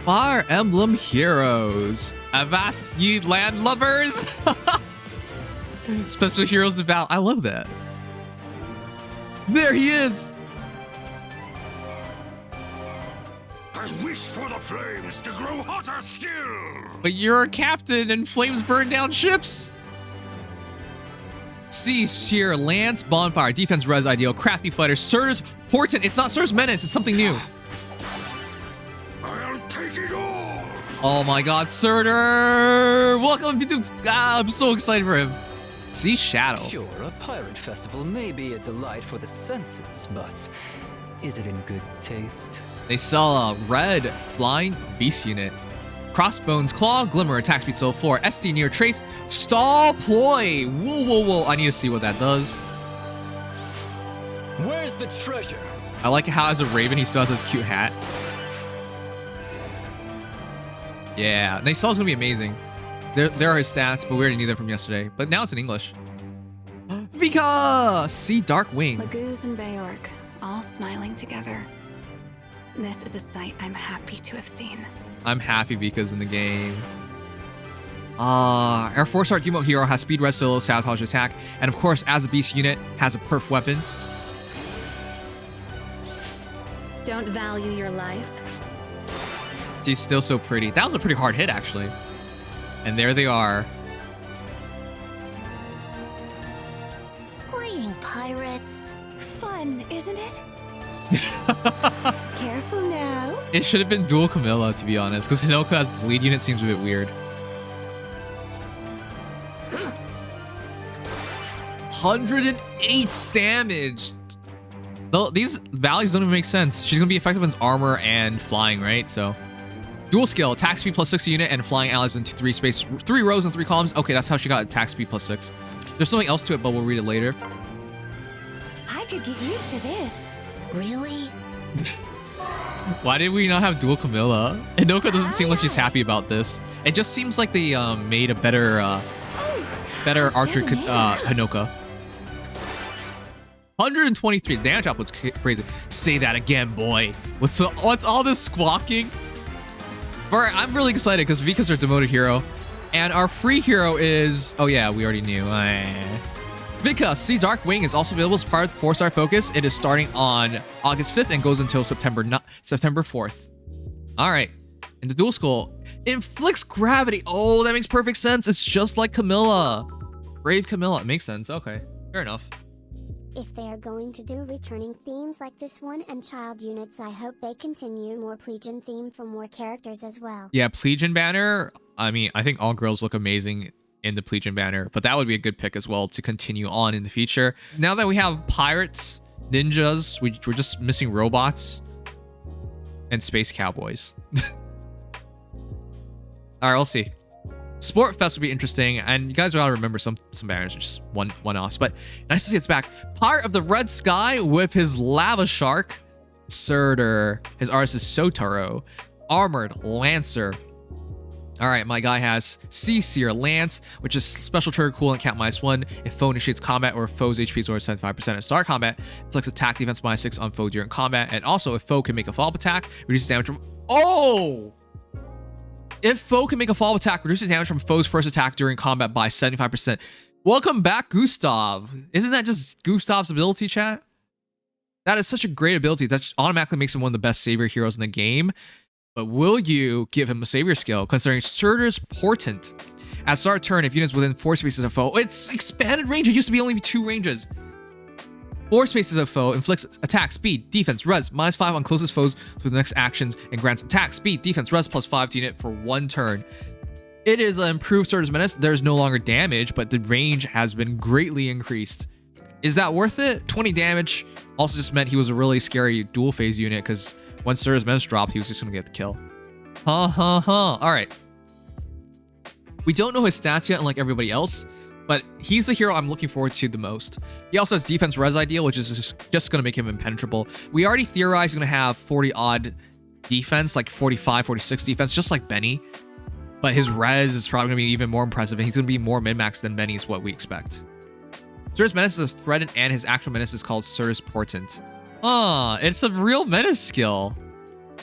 Fire Emblem Heroes. Avast ye land lovers. Special heroes devout. I love that. There he is. I wish for the flames to grow hotter still. But you're a captain and flames burn down ships. Seas, Sheer, Lance, Bonfire, Defense, Res, Ideal, Crafty Fighter, Serder's Portent. It's not Serder's Menace, it's something new. I'll take it all. Oh my god, Serder! Welcome to... I'm so excited for him. Sea Shadow. Sure, a pirate festival may be a delight for the senses, but is it in good taste? They sell a red flying beast unit. Crossbones, Claw, Glimmer, attack speed so 4, SD near trace, stall ploy. Whoa, whoa, whoa. I need to see what that does. Where's the treasure? I like how as a Raven he still has his cute hat. Yeah, Naesala's gonna be amazing. There are his stats, but we already knew them from yesterday. But now it's in English. Vika! See Dark Wing. Lagoos and Bayork, all smiling together. This is a sight I'm happy to have seen. I'm happy Vika's in the game. Our 4-star Emote hero has speed, res, solo, sabotage, attack, and of course, as a beast unit, has a perf weapon. Don't value your life. She's still so pretty. That was a pretty hard hit, actually. And there they are. Playing pirates. Fun, isn't it? Careful now. It should have been dual Camilla, to be honest, because Hinoka as the lead unit seems a bit weird. 108 damage. These values don't even make sense. She's going to be effective against armor and flying, right? So, dual skill, attack speed plus 6 unit and flying allies into 3 rows and 3 columns. Okay, that's how she got attack speed plus 6. There's something else to it, but we'll read it later. I could get used to this. Really? Why did we not have dual Camilla? Hinoka doesn't seem like she's happy about this. It just seems like they made a better archer Hinoka. 123 damage output's crazy. Say that again, boy. What's all this squawking? Alright, I'm really excited because Vika's our demoted hero. And our free hero is... Oh yeah, we already knew. Vika, See Dark Wing is also available as part of the 4-star focus. It is starting on August 5th and goes until September 4th. Alright. And the dual skull inflicts gravity. Oh, that makes perfect sense. It's just like Camilla. Brave Camilla. It makes sense. Okay. Fair enough. If they are going to do returning themes like this one and child units, I hope they continue more Plegian theme for more characters as well. Yeah, Plegian Banner. I mean, I think all girls look amazing in the Plegian Banner, but that would be a good pick as well to continue on in the future. Now that we have pirates, ninjas, we're just missing robots and space cowboys. All right, we'll see. Sport Fest would be interesting, and you guys gotta remember some banners are just one-offs, but nice to see it's back. Part of the Red Sky with his lava shark, Serder. His artist is Sotaro. Armored Lancer. All right, my guy has Sea Seer Lance, which is special trigger cool and count -1 if foe initiates combat or if foe's HP is over 75% at start combat. Inflicts attack defense -6 on foe during combat, and also if foe can make a follow-up attack, reduces damage from... Oh! If foe can make a follow-up attack, reduces damage from foe's first attack during combat by 75%. Welcome back, Gustav. Isn't that just Gustav's ability, chat? That is such a great ability. That automatically makes him one of the best savior heroes in the game. But will you give him a savior skill, considering Serder's Portent? At start turn, if units within 4 spaces of foe, it's expanded range. It used to be only 2 ranges. 4 spaces of foe inflicts attack, speed, defense, res, -5 on closest foes to the next actions, and grants attack, speed, defense, res, +5 to unit for 1 turn. It is an improved Serder's Menace. There's no longer damage, but the range has been greatly increased. Is that worth it? 20 damage also just meant he was a really scary dual phase unit, because once Serder's Menace dropped, he was just going to get the kill. All right. We don't know his stats yet, unlike everybody else, but he's the hero I'm looking forward to the most. He also has defense res ideal, which is just going to make him impenetrable. We already theorized he's going to have 40-odd defense, like 45, 46 defense, just like Benny. But his res is probably going to be even more impressive, and he's going to be more min-max than Benny is what we expect. Serder's Menace is threatened, and his actual menace is called Serder's Portent. It's a real menace skill.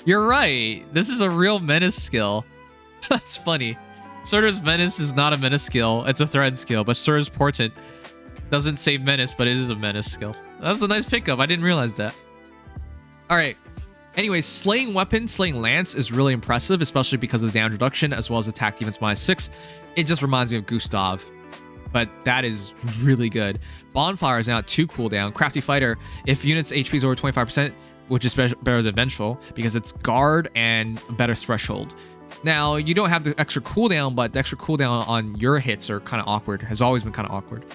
You're right. This is a real menace skill. That's funny. Serder's menace is not a menace skill. It's a threat skill. But Serder's portent doesn't say menace, but it is a menace skill. That's a nice pickup. I didn't realize that. All right. Anyways, slaying weapon, slaying lance is really impressive, especially because of the damage reduction as well as attack defense -6. It just reminds me of Gustav, but that is really good. Bonfire is now at 2 cooldown. Crafty Fighter, if units HP is over 25%, which is better than Vengeful because it's guard and a better threshold. Now, you don't have the extra cooldown, but the extra cooldown on your hits are kind of awkward. Has always been kind of awkward.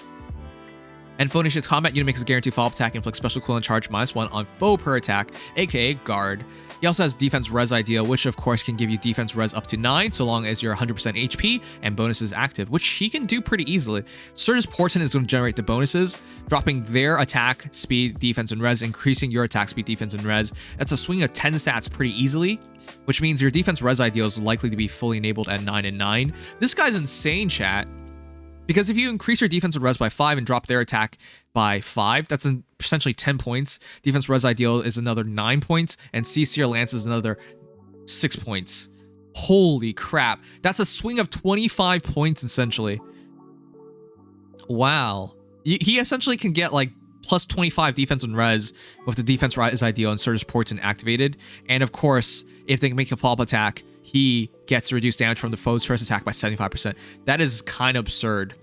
And foe initiates combat, unit makes a guaranteed follow-up attack and inflicts special cooldown charge -1 on foe per attack, aka guard. He also has defense res ideal, which of course can give you defense res up to 9 so long as you're 100% HP and bonuses active, which he can do pretty easily. Serder's portent is going to generate the bonuses, dropping their attack, speed, defense, and res, increasing your attack, speed, defense, and res. That's a swing of 10 stats pretty easily, which means your defense res ideal is likely to be fully enabled at 9 and 9. This guy's insane, chat. Because if you increase your defensive res by 5 and drop their attack by 5, that's essentially 10 points. Defense res ideal is another 9 points, and CC or Lance is another 6 points. Holy crap. That's a swing of 25 points, essentially. Wow. He essentially can get like plus 25 defense and res with the defense res ideal and Serder's portent activated. And of course, if they can make a follow-up attack, he gets reduced damage from the foe's first attack by 75%. That is kind of absurd.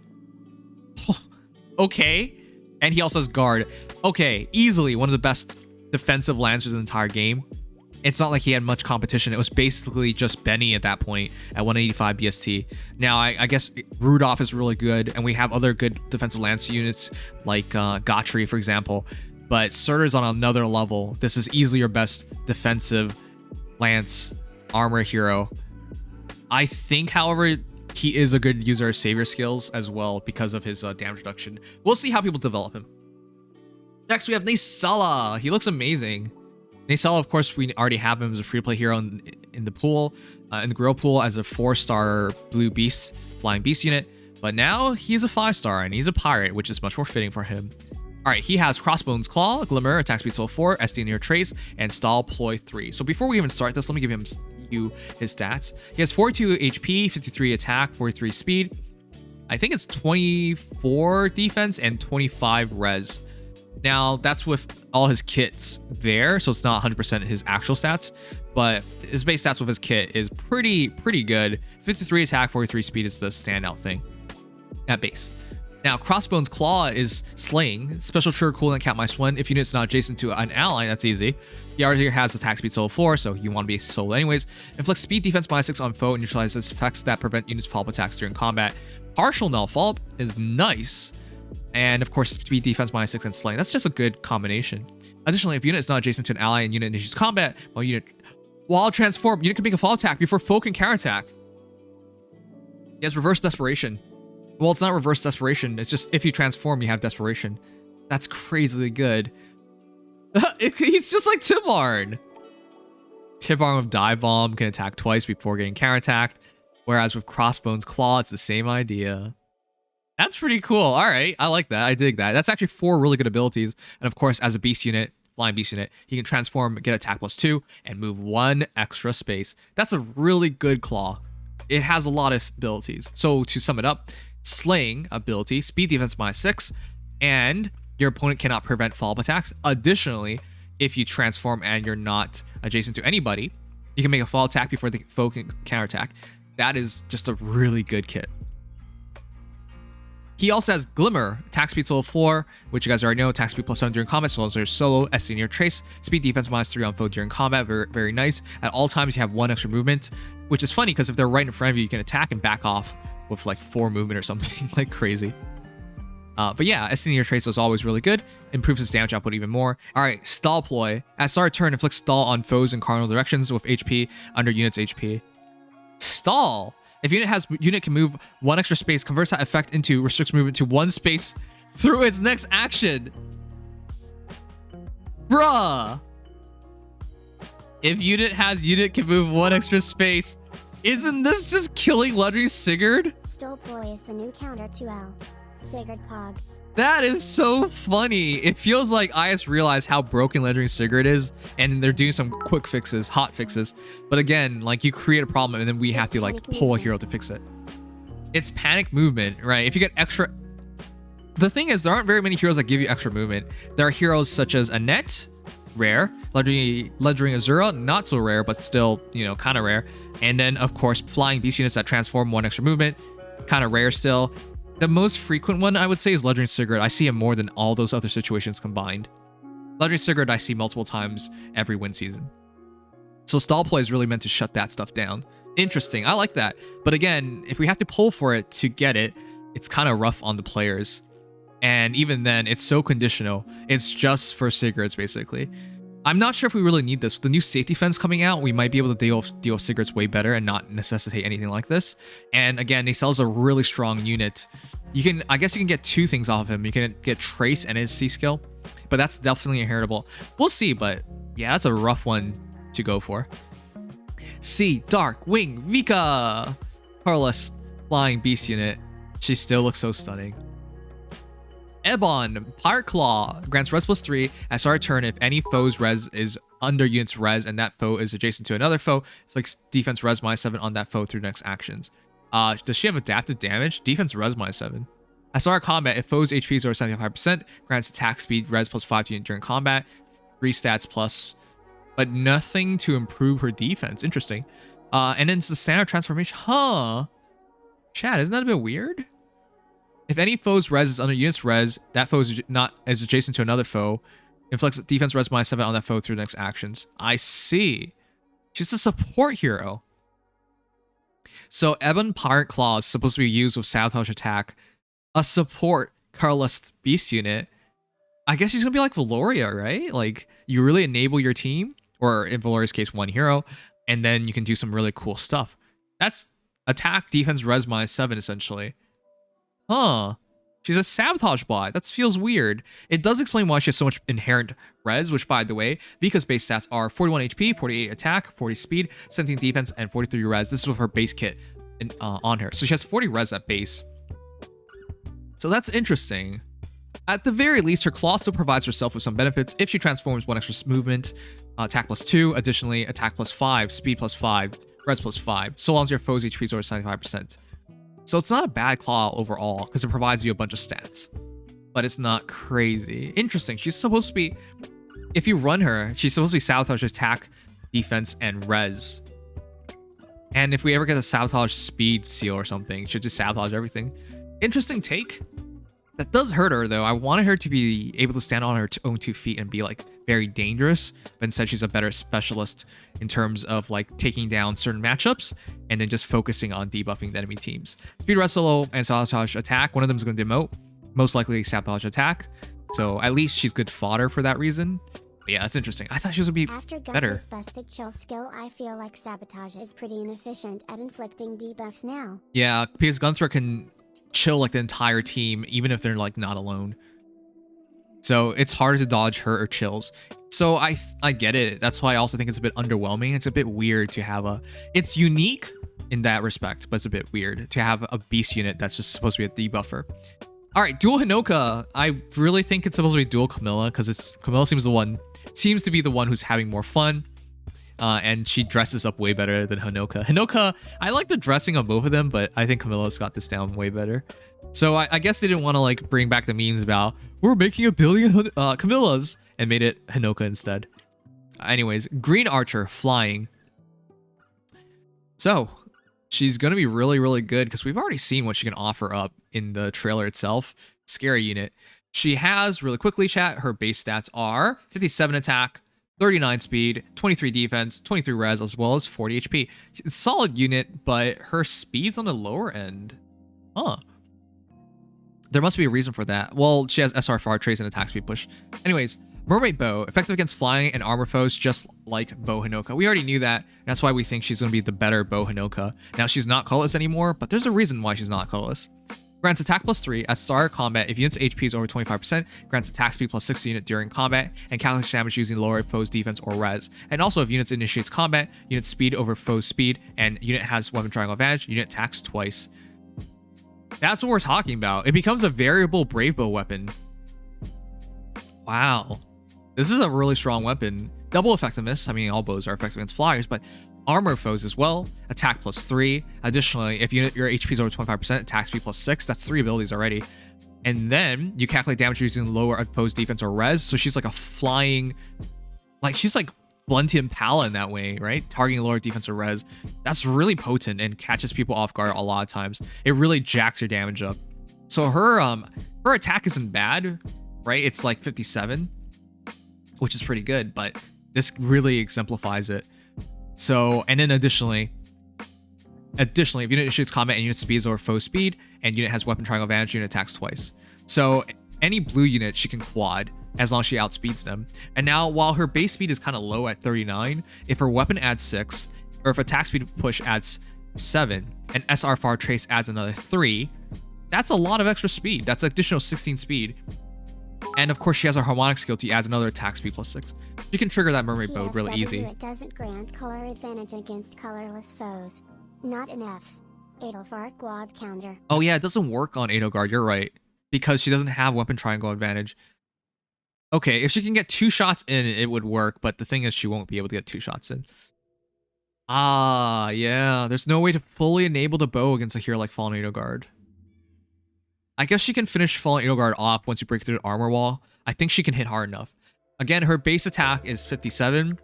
Okay. And he also has guard. Okay, easily one of the best defensive lancers in the entire game. It's not like he had much competition. It was basically just Benny at that point at 185 BST. Now, I guess Rudolph is really good, and we have other good defensive lance units like Gotri, for example. But Serder's on another level. This is easily your best defensive lance armor hero. I think, however, he is a good user of savior skills as well because of his damage reduction. We'll see how people develop him. Next, we have Naesala. He looks amazing. Naesala, of course, we already have him as a free-to-play hero in the pool, in the Grill pool as a 4-star blue beast, flying beast unit. But now he's a 5-star and he's a pirate, which is much more fitting for him. All right, he has Crossbones Claw, Glimmer, Attack Speed Soul 4, SD Near Trace, and Stall Ploy 3. So before we even start this, let me give you his stats. He has 42 HP, 53 attack, 43 speed. I think it's 24 defense and 25 res. Now, that's with all his kits there, so it's not 100% his actual stats, but his base stats with his kit is pretty good. 53 attack, 43 speed is the standout thing at base. Now, Crossbones Claw is slaying. Special trigger cooldown cap -1. If unit's not adjacent to an ally, that's easy. He already has attack speed solo 4, so you want to be solo anyways. Inflicts speed defense -6 on foe and neutralizes effects that prevent units follow-up attacks during combat. Partial null follow-up is nice. And of course, speed defense -6 and slaying. That's just a good combination. Additionally, if unit is not adjacent to an ally and unit initiates combat, while transform, unit can make a follow attack before foe can counterattack. He has reverse desperation. Well, it's not reverse desperation. It's just if you transform, you have desperation. That's crazily good. He's just like Tibarn. Tibarn with Dive Bomb can attack twice before getting counterattacked. Whereas with Crossbones Claw, it's the same idea. That's pretty cool. All right. I like that. I dig that. That's actually 4 really good abilities. And of course, as a beast unit, flying beast unit, he can transform, get attack +2, and move 1 extra space. That's a really good claw. It has a lot of abilities. So to sum it up, slaying ability, speed defense -6, and your opponent cannot prevent follow-up attacks. Additionally, if you transform and you're not adjacent to anybody, you can make a follow attack before the foe can counterattack. That is just a really good kit. He also has Glimmer, attack speed solo 4, which you guys already know, attack speed +7 during combat, so as there's solo, SD Near Trace, speed defense -3 on foe during combat, very, very nice. At all times, you have 1 extra movement, which is funny because if they're right in front of you, you can attack and back off with like 4 movement or something, like crazy. But yeah, SD Near Trace is always really good, improves his damage output even more. All right, Stall Ploy. At start of turn, inflicts stall on foes in cardinal directions with HP under unit's HP. Stall. If unit can move 1 extra space, converts that effect into restricts movement to 1 space through its next action. Bruh. If unit can move 1 extra space. Isn't this just killing Legendary Sigurd? Stole Ploy is the new counter to L. Sigurd Pog. That is so funny. It feels like IS realized how broken Legendary Sigurd is, and they're doing some quick fixes, hot fixes. But again, like, you create a problem and then we have to like pull a hero to fix it. It's panic movement, right? If you get extra... The thing is, there aren't very many heroes that give you extra movement. There are heroes such as Annette, rare. Legendary Azura, not so rare, but still, you know, kind of rare. And then, of course, flying beast units that transform 1 extra movement, kind of rare still. The most frequent one, I would say, is Legendary Sigurd. I see him more than all those other situations combined. Legendary Sigurd, I see multiple times every win season. So stall play is really meant to shut that stuff down. Interesting. I like that. But again, if we have to pull for it to get it, it's kind of rough on the players. And even then, it's so conditional. It's just for Sigurds, basically. I'm not sure if we really need this. With the new safety fence coming out, we might be able to deal with Sigurds way better and not necessitate anything like this. And again, Naesala's a really strong unit. You can, I guess you can get 2 things off of him. You can get Trace and his C skill, but that's definitely inheritable. We'll see, but yeah, that's a rough one to go for. C, Dark Wing, Vika! Perilous flying beast unit. She still looks so stunning. Ebon, Pirate Claw, grants res +3 at start of turn if any foe's res is under unit's res and that foe is adjacent to another foe. Inflicts defense res -7 on that foe through next actions. Does she have adaptive damage? Defense res -7. At start of combat, if foe's HP is over 75%, grants attack speed res +5 to unit during combat. 3 stats plus, but nothing to improve her defense. Interesting. And then it's the standard transformation. Huh? Chad, isn't that a bit weird? If any foe's res is under unit's res, that foe is not as adjacent to another foe. Inflicts defense res -7 on that foe through the next actions. I see. She's a support hero. So Ebon Pirate Claw is supposed to be used with Sabotage Attack. A support Carlist Beast unit. I guess she's gonna be like Valoria, right? Like, you really enable your team, or in Valoria's case, 1 hero, and then you can do some really cool stuff. That's attack, defense, res -7, essentially. Huh. She's a sabotage bot. That feels weird. It does explain why she has so much inherent res, which, by the way, Vika's base stats are 41 HP, 48 attack, 40 speed, 17 defense, and 43 res. This is with her base kit on her. So she has 40 res at base. So that's interesting. At the very least, her claw still provides herself with some benefits if she transforms 1 extra movement, attack +2, additionally, attack +5, speed +5, res +5, so long as your foe's HP is over 75%. So it's not a bad claw overall, because it provides you a bunch of stats. But it's not crazy. Interesting. She's supposed to be... If you run her, she's supposed to be sabotage, attack, defense, and res. And if we ever get a sabotage speed seal or something, she'll just sabotage everything. Interesting take. That does hurt her, though. I wanted her to be able to stand on her own 2 feet and be, like, very dangerous. But instead, she's a better specialist in terms of, like, taking down certain matchups and then just focusing on debuffing the enemy teams. Speed, res, solo, and sabotage attack. One of them is going to demote. Most likely sabotage attack. So at least she's good fodder for that reason. But yeah, that's interesting. I thought she was going to be After better. After busted chill skill, I feel like sabotage is pretty inefficient at inflicting debuffs now. Yeah, because Gunther can chill like the entire team, even if they're like not alone. So it's harder to dodge her or chills. So I get it. That's why I also think it's a bit underwhelming. It's a bit weird to have a... It's unique in that respect, but it's a bit weird to have a beast unit that's just supposed to be a debuffer. All right, dual Hinoka. I really think it's supposed to be dual Camilla because Camilla seems to be the one who's having more fun. And she dresses up way better than Hinoka. Hinoka, I like the dressing of both of them, but I think Camilla's got this down way better. So I guess they didn't want to like bring back the memes about we're making 1 billion Camillas and made it Hinoka instead. Anyways, Green Archer flying. So she's gonna be really, really good because we've already seen what she can offer up in the trailer itself. Scary unit. She has, really quickly, chat, her base stats are 57 attack, 39 speed, 23 defense, 23 res, as well as 40 HP. It's a solid unit, but her speed's on the lower end. Huh. There must be a reason for that. Well, she has SR far trace and attack speed push. Anyways, Mermaid Bow, effective against flying and armor foes, just like Bow Hinoka. We already knew that. That's why we think she's going to be the better Bow Hinoka. Now, she's not colorless anymore, but there's a reason why she's not colorless. Grants attack +3 at start of combat if unit's HP is over 25%, grants attack speed +6 to unit during combat, and calculates damage using lower foe's defense or res. And also, if units initiates combat, unit speed over foe's speed, and unit has weapon triangle advantage, unit attacks twice. That's what we're talking about. It becomes a variable brave bow weapon. Wow. This is a really strong weapon. Double effectiveness. I mean, all bows are effective against flyers, but armor foes as well. Attack +3. Additionally, if your HP is over 25%, attack speed +6. That's 3 abilities already. And then you calculate damage using lower foes defense or res. So she's like a flying, like she's like Blunty Impala in that way, right? Targeting lower defense or res. That's really potent and catches people off guard a lot of times. It really jacks your damage up. So her attack isn't bad, right? It's like 57, which is pretty good, but this really exemplifies it. So, and then additionally, if unit initiates combat and unit speed is over foe speed, and unit has weapon triangle advantage, unit attacks twice. So any blue unit she can quad as long as she outspeeds them. And now, while her base speed is kind of low at 39, if her weapon adds 6, or if attack speed push adds 7, and SR Far Trace adds another 3, that's a lot of extra speed. That's additional 16 speed. And of course, she has her harmonic skill to add another attack speed +6. You can trigger that mermaid bow really easy. It doesn't grant color advantage against colorless foes. Not enough. Edelfar quad counter. Oh yeah, it doesn't work on Edelgard, you're right. Because she doesn't have weapon triangle advantage. Okay, if she can get 2 shots in, it would work, but the thing is she won't be able to get 2 shots in. Ah, yeah, there's no way to fully enable the bow against a hero like Fallen Edelgard. I guess she can finish Fallen Edelgard off once you break through the armor wall. I think she can hit hard enough. Again, her base attack is 57,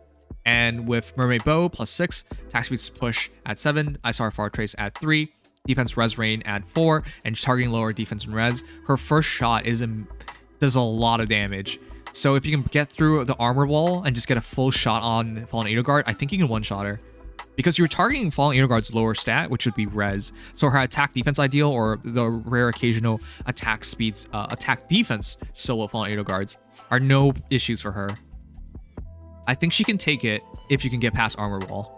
and with Mermaid Bow +6, attack speed push at 7, ISR Far Trace at 3, defense res rain at 4, and targeting lower defense and res, her first shot does a lot of damage. So if you can get through the armor wall and just get a full shot on Fallen Edelgard, I think you can one-shot her. Because you're targeting Fallen Edelgard's lower stat, which would be res. So her attack defense ideal, or the rare occasional attack speeds, attack defense solo Fallen Edelgards, are no issues for her. I think she can take it if you can get past armor wall.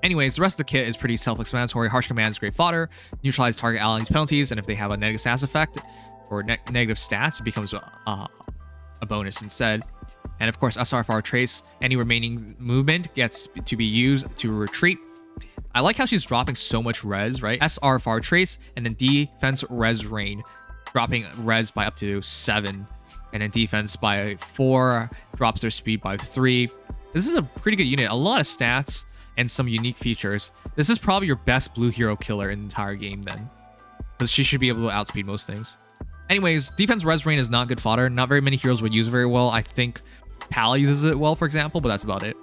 Anyways, the rest of the kit is pretty self-explanatory. Harsh Command is great fodder, neutralize target allies' penalties, and if they have a negative stats effect or negative stats, it becomes a bonus instead. And of course, SR Far Trace, any remaining movement gets to be used to retreat. I like how she's dropping so much res, right? SR Far Trace, and then defense res rain, dropping res by up to 7, and then defense by 4, drops their speed by 3. This is a pretty good unit, a lot of stats and some unique features. This is probably your best blue hero killer in the entire game then, because she should be able to outspeed most things. Anyways, defense res rain is not good fodder. Not very many heroes would use it very well. I think Pala uses it well, for example, but that's about it.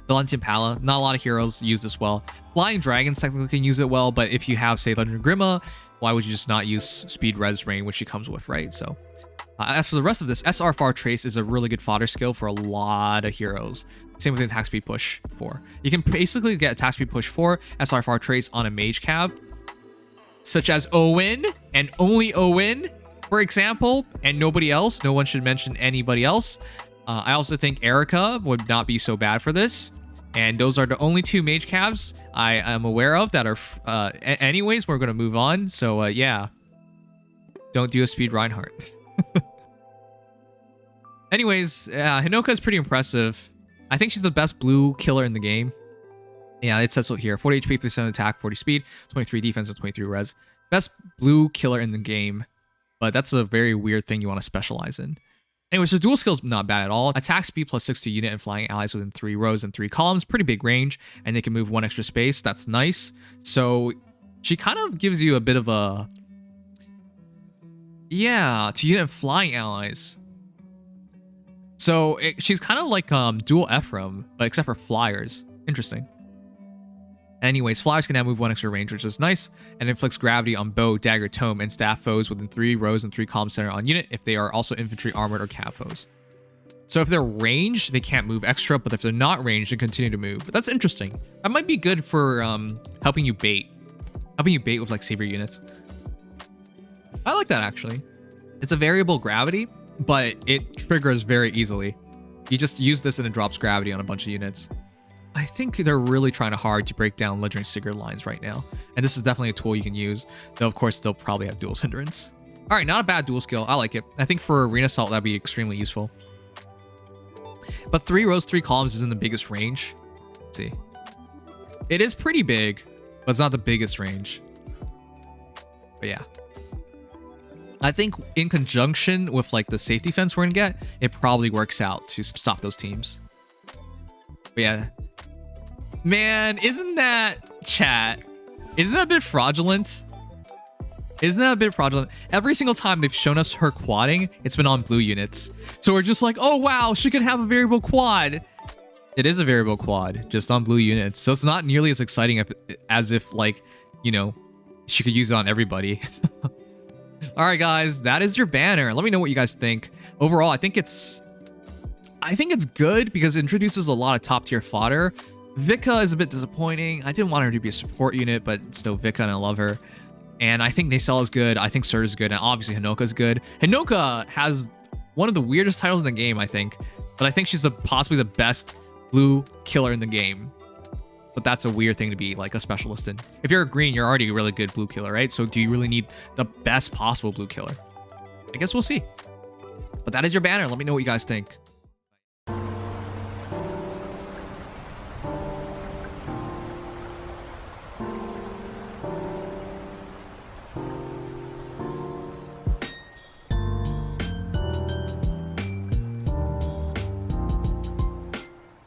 Valentin Pala, not a lot of heroes use this well. Flying Dragons technically can use it well, but if you have, say, Legend Grima, why would you just not use Speed Res Rain, which she comes with, right? So, as for the rest of this, SR Far Trace is a really good fodder skill for a lot of heroes. Same with the attack speed push 4. You can basically get attack speed push 4, SR Far Trace on a mage cav, such as Owen, and only Owen, for example, and nobody else. No one should mention anybody else. I also think Erica would not be so bad for this. And those are the only 2 mage calves I am aware of that are... anyways, we're going to move on. So, yeah. Don't do a speed Reinhardt. Anyways, Hinoka is pretty impressive. I think she's the best blue killer in the game. Yeah, it says so here. 40 HP, 57 attack, 40 speed, 23 defense, and 23 res. Best blue killer in the game. But that's a very weird thing you want to specialize in. Anyways, her dual skill's not bad at all. Attack speed +6 to unit and flying allies within 3 rows and 3 columns. Pretty big range, and they can move 1 extra space. That's nice. So she kind of gives you a bit of a... yeah, to unit and flying allies. So she's kind of like dual Ephraim, but except for flyers. Interesting. Anyways, flyers can now move 1 extra range, which is nice, and inflicts gravity on bow, dagger, tome, and staff foes within 3 rows and 3 columns center on unit if they are also infantry, armored, or cav foes. So if they're ranged, they can't move extra, but if they're not ranged, they continue to move. But that's interesting. That might be good for helping you bait. Helping you bait with like savior units. I like that actually. It's a variable gravity, but it triggers very easily. You just use this and it drops gravity on a bunch of units. I think they're really trying hard to break down Legendary Sigurd lines right now. And this is definitely a tool you can use. Though, of course, they'll probably have dual hindrance. All right, not a bad dual skill. I like it. I think for Arena Assault, that'd be extremely useful. But 3 rows, 3 columns isn't the biggest range. Let's see. It is pretty big, but it's not the biggest range. But yeah. I think in conjunction with like the safety fence we're gonna get, it probably works out to stop those teams. But yeah. Man, isn't that chat? Isn't that a bit fraudulent? Isn't that a bit fraudulent? Every single time they've shown us her quadding, it's been on blue units. So we're just like, oh wow, she can have a variable quad. It is a variable quad, just on blue units. So it's not nearly as exciting as if like, you know, she could use it on everybody. All right, guys, that is your banner. Let me know what you guys think. Overall, I think it's good because it introduces a lot of top tier fodder. Vika is a bit disappointing. I didn't want her to be a support unit, but still Vika, and I love her. And I think Naesala is good. I think Serder is good, and obviously Hinoka is good. Hinoka has one of the weirdest titles in the game, I think, but I think she's possibly the best blue killer in the game. But that's a weird thing to be like a specialist in. If you're a green, you're already a really good blue killer, right? So do you really need the best possible blue killer? I guess we'll see. But that is your banner. Let me know what you guys think.